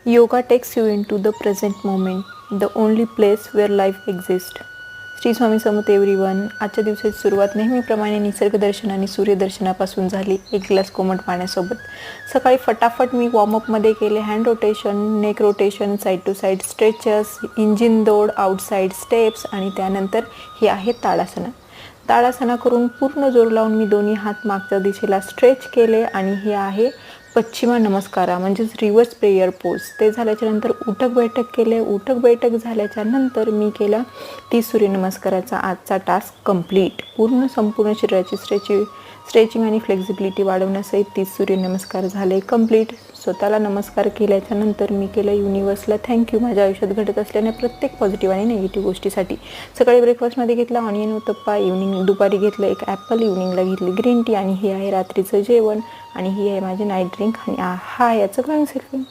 Yoga takes you into the present moment, the only place where life exists. Shri Swami Samarth everyone. आजच्या दिवसाची सुरुवात नेहमीप्रमाणे निसर्गदर्शन आणि सूर्यदर्शनापासून झाली, एक ग्लास कोमट पाण्यासोबत. सकाळी फटाफट मी वॉर्मअपमध्ये केले hand rotation, neck rotation, side to side stretches, engine दौड, आउटसाईड स्टेप्स आणि त्यानंतर ही आहे ताडासना. ताडासना करून पूर्ण जोर लावून मी दोन्ही हात मागच्या दिशेला स्ट्रेच केले आणि हे आहे पश्चिमा नमस्कारा म्हणजेच रिव्हर्स प्रेयर पोज. ते झाल्याच्या नंतर उठक बैठक केले. उठक बैठक झाल्याच्या नंतर मी केला 30 सूर्यनमस्काराचा आजचा टास्क कंप्लीट. संपूर्ण शरीराची स्ट्रेचिंग आणि फ्लेक्झिबिलिटी वाढवण्यासहित 30 सूर्यनमस्कार झाले कंप्लीट. स्वतःला नमस्कार केल्याच्या नंतर मी केलं युनिवर्सला थँक्यू माझ्या आयुष्यात घडत असल्याने प्रत्येक पॉझिटिव्ह आणि निगेटिव्ह गोष्टीसाठी. सकाळी ब्रेकफास्टमध्ये घेतला ऑनियन उत्तप्पा, दुपारी घेतलं एक ॲपल, इव्हनिंगला घेतली ग्रीन टी आणि हे आहे रात्रीचं जेवण आणि ही आहे माझी नाईट ड्रिंक आणि हा याचं क्लाइंग सेल्फी.